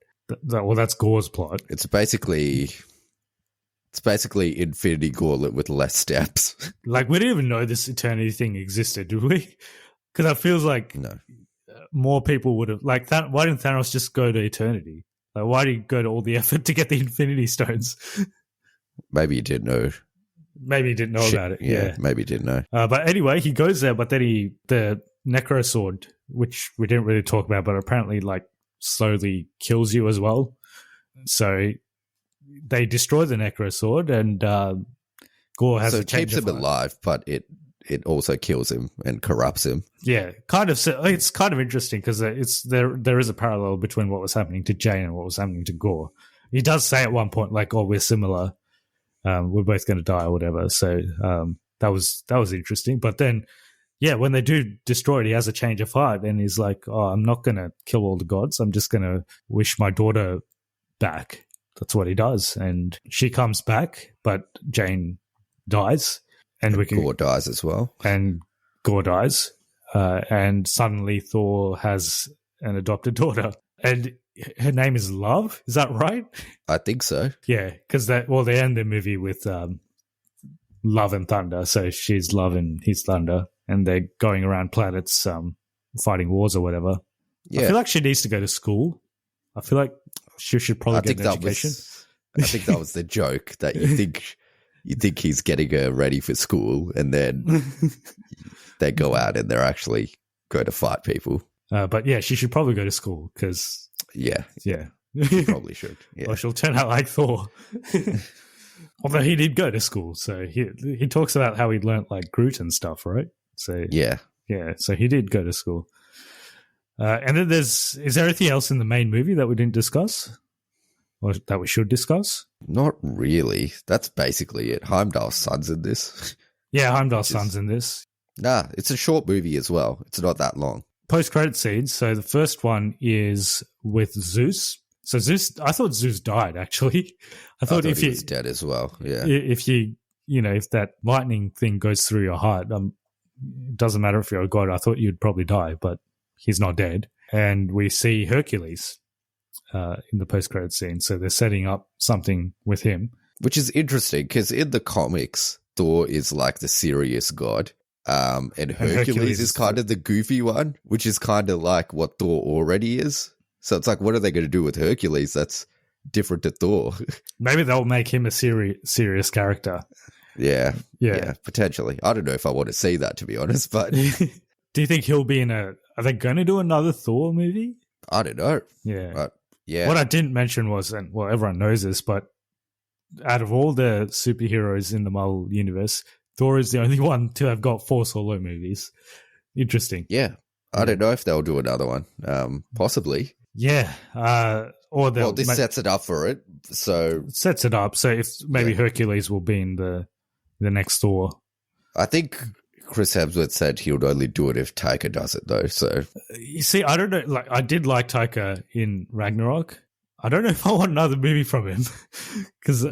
That's Gore's plot. It's basically Infinity Gauntlet with less steps. Like, we didn't even know this eternity thing existed, did we? Because it feels like No. more people would have... Like, why didn't Thanos just go to eternity? Like, why did he go to all the effort to get the Infinity Stones? Maybe he didn't know. Maybe he didn't know about it. Yeah. Maybe he didn't know. But anyway, he goes there, but then the Necro Sword, which we didn't really talk about, but apparently, like, slowly kills you as well. So they destroy the Necro Sword, and Gore has it keeps him alive, but it also kills him and corrupts him. Yeah, kind of. So it's kind of interesting because there is a parallel between what was happening to Jane and what was happening to Gore. He does say at one point, like, "Oh, we're similar. We're both going to die," or whatever. So that was interesting. But then, yeah, when they do destroy it, he has a change of heart, and he's like, "Oh, I'm not going to kill all the gods. I'm just going to wish my daughter back." That's what he does, and she comes back, but Jane dies, and Gore dies as well, and Gore dies, and suddenly Thor has an adopted daughter, and her name is Love. Is that right? I think so. Yeah, because they end the movie with Love and Thunder, so she's Love and he's Thunder, and they're going around planets fighting wars or whatever. Yeah. I feel like she needs to go to school. I feel like she should probably get an education. I think that was the joke, that you think he's getting her ready for school, and then they go out and they're actually going to fight people. But yeah, she should probably go to school because yeah, she probably should. Yeah. Or she'll turn out like Thor. Although he did go to school, so he talks about how he learnt like Groot and stuff, right? So yeah, so he did go to school. And then is there anything else in the main movie that we didn't discuss, or that we should discuss? Not really. That's basically it. Heimdall's son's in this. Yeah, Heimdall's son's in this. Nah, it's a short movie as well. It's not that long. Post-credit scenes. So the first one is with Zeus. So Zeus, I thought Zeus died, actually. I thought he was dead as well. Yeah. If if that lightning thing goes through your heart, it doesn't matter if you're a god. I thought you'd probably die, but he's not dead. And we see Hercules in the post-credit scene. So they're setting up something with him. Which is interesting because in the comics, Thor is like the serious god. And Hercules is kind of the goofy one, which is kind of like what Thor already is. So it's like, what are they going to do with Hercules that's different to Thor? Maybe they'll make him a serious character. Yeah, potentially. I don't know if I want to see that, to be honest, but... Do you think he'll be are they going to do another Thor movie? I don't know. Yeah. What I didn't mention was, and well, everyone knows this, but out of all the superheroes in the Marvel universe, Thor is the only one to have got 4 solo movies. Interesting. Yeah. I don't know if they'll do another one. Possibly. Yeah. This sets it up for it. So it sets it up. So if maybe Hercules will be in the next Thor. I think Chris Hemsworth said he would only do it if Taika does it, though. So you see, I don't know. Like, I did like Taika in Ragnarok. I don't know if I want another movie from him because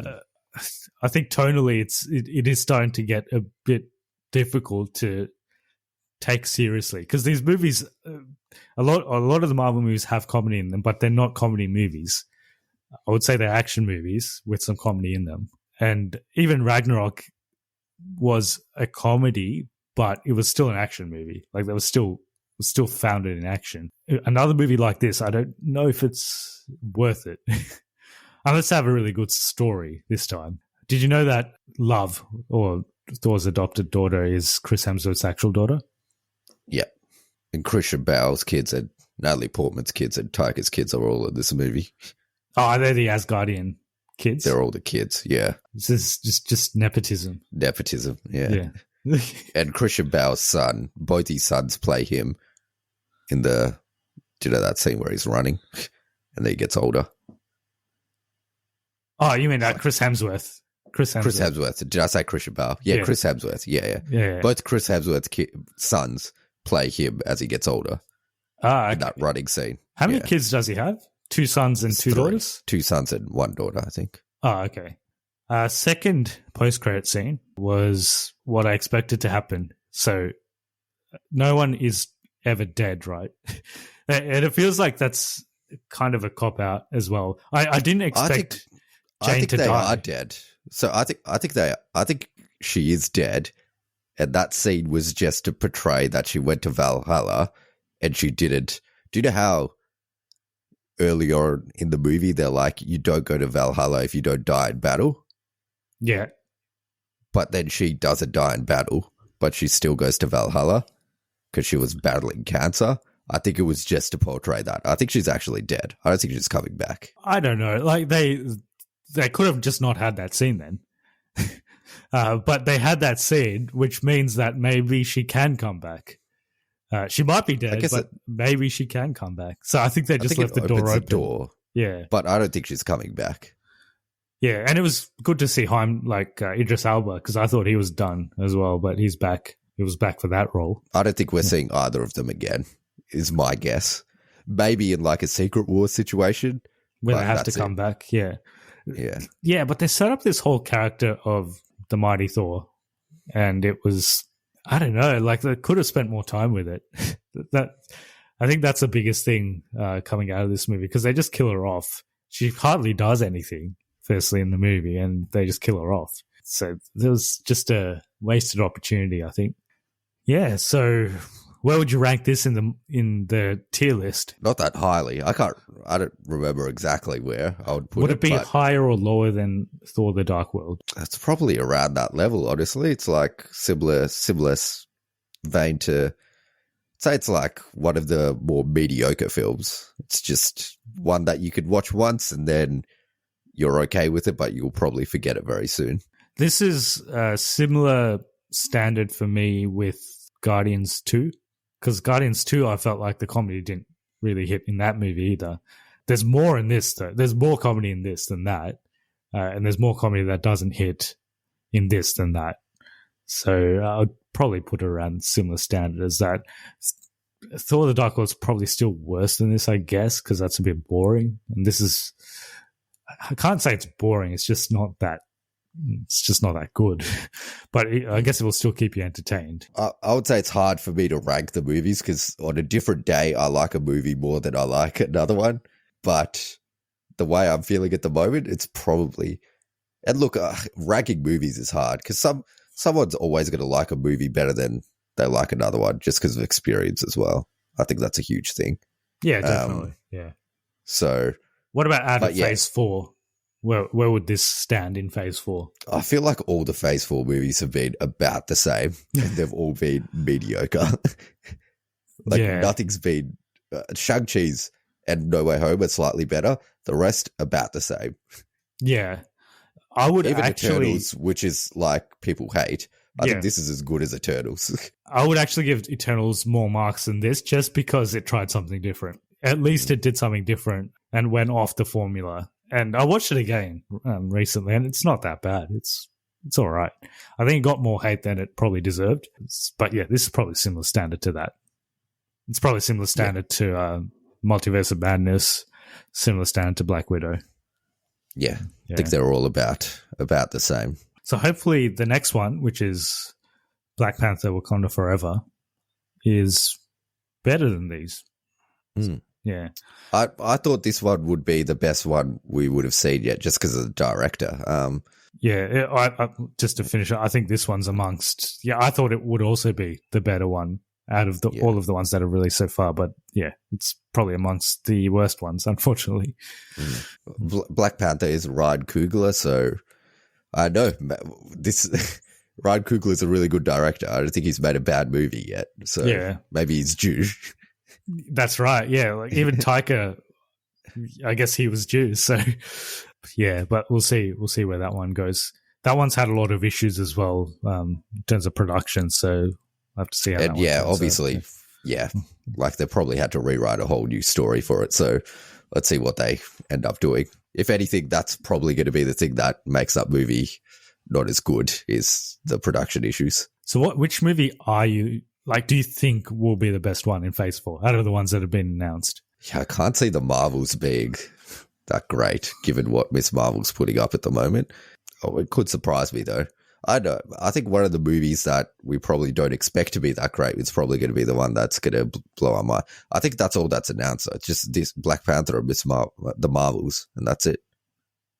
I think tonally it is starting to get a bit difficult to take seriously because these movies, a lot of the Marvel movies have comedy in them, but they're not comedy movies. I would say they're action movies with some comedy in them. And even Ragnarok was a comedy, but it was still an action movie. Like that was still founded in action. Another movie like this, I don't know if it's worth it. Unless they have a really good story this time. Did you know that Love, or Thor's adopted daughter, is Chris Hemsworth's actual daughter? Yeah. And Christian Bale's kids and Natalie Portman's kids and Taika's kids are all in this movie. Oh, are they the Asgardian kids? They're all the kids, yeah. This is just nepotism. Nepotism, yeah. And Christian Bale's son, both his sons play him in do you know that scene where he's running and then he gets older? Oh, you mean that Chris Hemsworth? Chris Hemsworth. Did I say Christian Bale? Yeah, Chris Hemsworth. Yeah. Both Chris Hemsworth's sons play him as he gets older. Okay. In that running scene. How many kids does he have? 2 sons and 2 daughters? 2 sons and 1 daughter, I think. Oh, okay. Second post-credit scene was what I expected to happen. So no one is ever dead, right? And it feels like that's kind of a cop-out as well. I didn't expect Jane to die. They are dead. So I think she is dead. And that scene was just to portray that she went to Valhalla and she didn't. Do you know how early on in the movie they're like, you don't go to Valhalla if you don't die in battle? Yeah. But then she doesn't die in battle, but she still goes to Valhalla because she was battling cancer. I think it was just to portray that. I think she's actually dead. I don't think she's coming back. I don't know. Like they could have just not had that scene then. But they had that scene, which means that maybe she can come back. She might be dead, but maybe she can come back. So I think they just left the door open. Yeah. But I don't think she's coming back. Yeah, and it was good to see Idris Elba, because I thought he was done as well, but he's back. He was back for that role. I don't think we're seeing either of them again, is my guess. Maybe in like a Secret War situation. Where they have to come back, yeah. Yeah. Yeah, but they set up this whole character of the mighty Thor, and it was, I don't know, like they could have spent more time with it. I think that's the biggest thing coming out of this movie, because they just kill her off. She hardly does anything, firstly, in the movie, and they just kill her off. So there was just a wasted opportunity, I think. Yeah, so where would you rank this in the tier list? Not that highly. I don't remember exactly where I would put it. Would it be higher or lower than Thor: The Dark World? It's probably around that level, honestly. It's like similar vein to, say it's like one of the more mediocre films. It's just one that you could watch once and then you're okay with it, but you'll probably forget it very soon. This is a similar standard for me with Guardians 2, because Guardians 2, I felt like the comedy didn't really hit in that movie either. There's more in this, though. There's more comedy in this than that, and there's more comedy that doesn't hit in this than that. So I would probably put it around similar standard as that. Thor: The Dark World is probably still worse than this, I guess, because that's a bit boring. And this is, I can't say it's boring. It's just not that good. But I guess it will still keep you entertained. I would say it's hard for me to rank the movies because on a different day, I like a movie more than I like another one. But the way I'm feeling at the moment, it's probably, and look, ranking movies is hard because someone's always going to like a movie better than they like another one just because of experience as well. I think that's a huge thing. Yeah, definitely. Yeah. So, what about out of Phase 4? Where would this stand in Phase 4? I feel like all the Phase 4 movies have been about the same, and they've all been mediocre. Nothing's been Shang-Chi's and No Way Home are slightly better. The rest about the same. Yeah, I would even actually, Eternals, which is like people hate. I think this is as good as Eternals. I would actually give Eternals more marks than this, just because it tried something different. At least it did something different and went off the formula. And I watched it again recently, and it's not that bad. It's all right. I think it got more hate than it probably deserved. But yeah, this is probably similar standard to that. It's probably similar standard to Multiverse of Madness, similar standard to Black Widow. Yeah, I think they're all about the same. So hopefully the next one, which is Black Panther: Wakanda Forever, is better than these. Mm. Yeah. I thought this one would be the best one we would have seen yet, just because of the director. I just to finish it, I think this one's amongst. Yeah, I thought it would also be the better one out of all of the ones that have released so far. But yeah, it's probably amongst the worst ones, unfortunately. Black Panther is Ryan Coogler, so I know this. Ryan Coogler is a really good director. I don't think he's made a bad movie yet, so maybe he's due. That's right. Yeah, like even Taika, I guess he was due. So yeah, but we'll see. We'll see where that one goes. That one's had a lot of issues as well in terms of production. So I have to see how. And that one goes, obviously, like they probably had to rewrite a whole new story for it. So let's see what they end up doing. If anything, that's probably going to be the thing that makes that movie not as good, is the production issues. So which movie are you? Like, do you think will be the best one in Phase 4 out of the ones that have been announced? Yeah, I can't see the Marvels being that great, given what Miss Marvel's putting up at the moment. Oh, it could surprise me though. I know. I think one of the movies that we probably don't expect to be that great is probably going to be the one that's going to blow our mind. I think that's all that's announced. It's just this Black Panther and the Marvels, and that's it.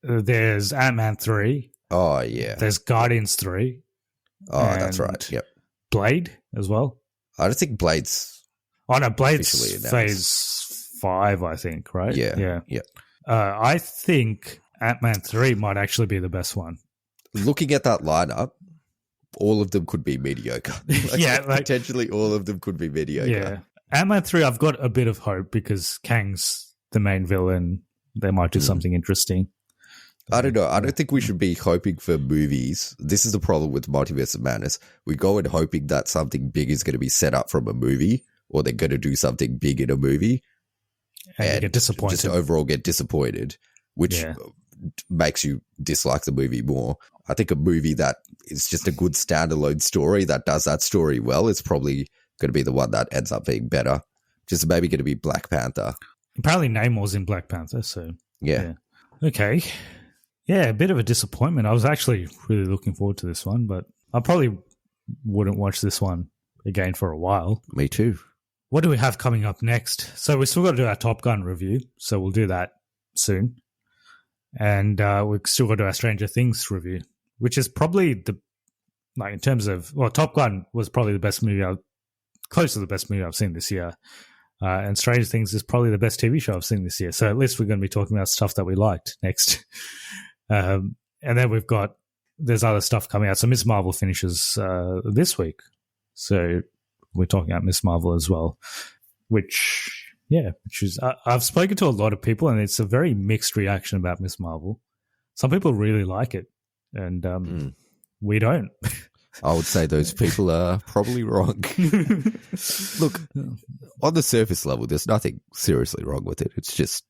There's Ant-Man 3. Oh, yeah. There's Guardians 3. Oh, that's right. Yep. Blade as well. I don't think Blade's... Oh, no, Blade's phase 5, I think, right? Yeah. I think Ant-Man 3 might actually be the best one. Looking at that lineup, all of them could be mediocre. Potentially all of them could be mediocre. Yeah. Ant-Man 3, I've got a bit of hope because Kang's the main villain. They might do something interesting. I don't know. I don't think we should be hoping for movies. This is the problem with Multiverse of Madness. We go in hoping that something big is going to be set up from a movie, or they're going to do something big in a movie. And you get disappointed. Just overall get disappointed, which makes you dislike the movie more. I think a movie that is just a good standalone story that does that story well is probably going to be the one that ends up being better. Just maybe going to be Black Panther. Apparently Namor's in Black Panther, so... Yeah. Okay. Yeah, a bit of a disappointment. I was actually really looking forward to this one, but I probably wouldn't watch this one again for a while. Me too. What do we have coming up next? So we still got to do our Top Gun review, so we'll do that soon. And we've still got to do our Stranger Things review, which is probably in terms of, Top Gun was probably the best movie, close to the best movie I've seen this year. And Stranger Things is probably the best TV show I've seen this year. So at least we're going to be talking about stuff that we liked next. And then there's other stuff coming out. So Miss Marvel finishes this week. So we're talking about Miss Marvel as well, which is, I've spoken to a lot of people and it's a very mixed reaction about Miss Marvel. Some people really like it and we don't. I would say those people are probably wrong. Look, on the surface level, there's nothing seriously wrong with it. It's just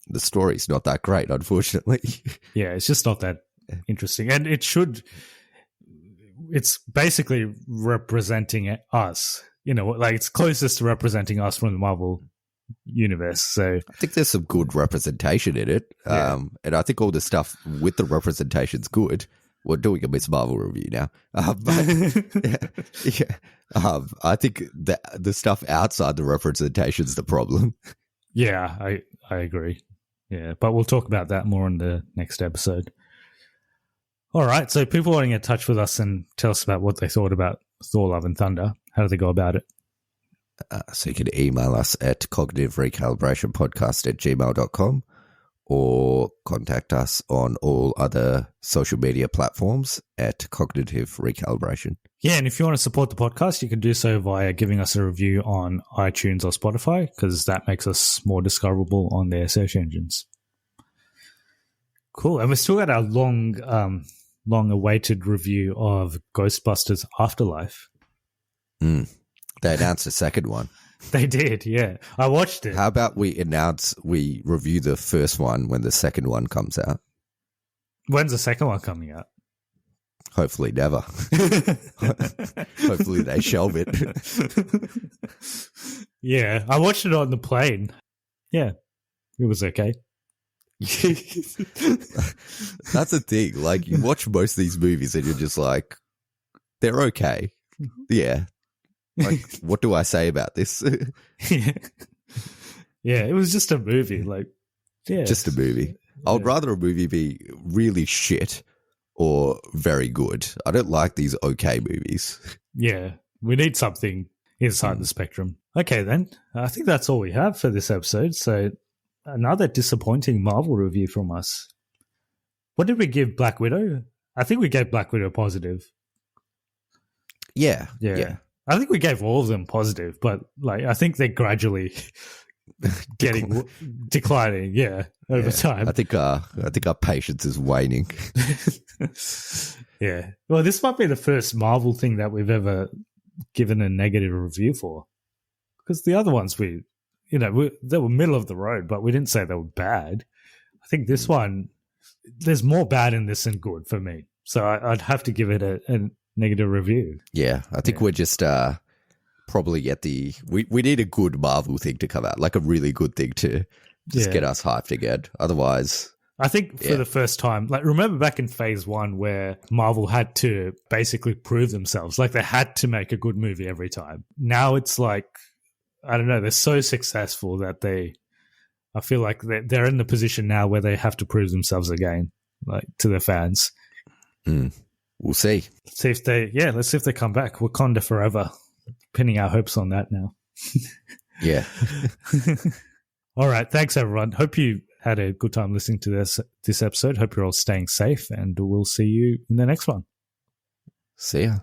the story's not that great, unfortunately. Yeah, it's just not that interesting. And it's basically representing us, it's closest to representing us from the Marvel universe. So I think there's some good representation in it. And I think all the stuff with the representation's good. We're doing a Miss Marvel review now. I think the stuff outside the representation is the problem. Yeah, I agree. Yeah, but we'll talk about that more in the next episode. All right, so people want to get in touch with us and tell us about what they thought about Thor, Love and Thunder. How do they go about it? So you can email us at cognitiverecalibrationpodcast@gmail.com or contact us on all other social media platforms at Cognitive Recalibration. Yeah, and if you want to support the podcast, you can do so via giving us a review on iTunes or Spotify, because that makes us more discoverable on their search engines. Cool. And we still got our long-awaited review of Ghostbusters Afterlife. They announced a second one. They did, yeah. I watched it. How about we review the first one when the second one comes out? When's the second one coming out? Hopefully never. Hopefully they shelve it. Yeah, I watched it on the plane. Yeah, it was okay. That's the thing. Like, you watch most of these movies and you're just like, they're okay. Yeah. Like, what do I say about this? Yeah, it was just a movie. Just a movie. I would rather a movie be really shit or very good. I don't like these okay movies. Yeah, we need something inside the spectrum. Okay, then. I think that's all we have for this episode. So, another disappointing Marvel review from us. What did we give Black Widow? I think we gave Black Widow positive. Yeah. I think we gave all of them positive, but I think they're gradually declining. Yeah, over time. I think our patience is waning. Yeah. Well, this might be the first Marvel thing that we've ever given a negative review for, because the other ones they were middle of the road, but we didn't say they were bad. I think this one, there's more bad in this than good for me, so I'd have to give it a negative review. Yeah, I think we're just probably at we need a good Marvel thing to come out, like a really good thing to just get us hyped again. Otherwise, I think for the first time, like remember back in phase 1 where Marvel had to basically prove themselves, like they had to make a good movie every time. Now it's like, I don't know, they're so successful that I feel like they're in the position now where they have to prove themselves again, like to their fans. We'll see. Let's see if they come back. Wakanda forever. Pinning our hopes on that now. Yeah. All right. Thanks, everyone. Hope you had a good time listening to this episode. Hope you're all staying safe, and we'll see you in the next one. See ya.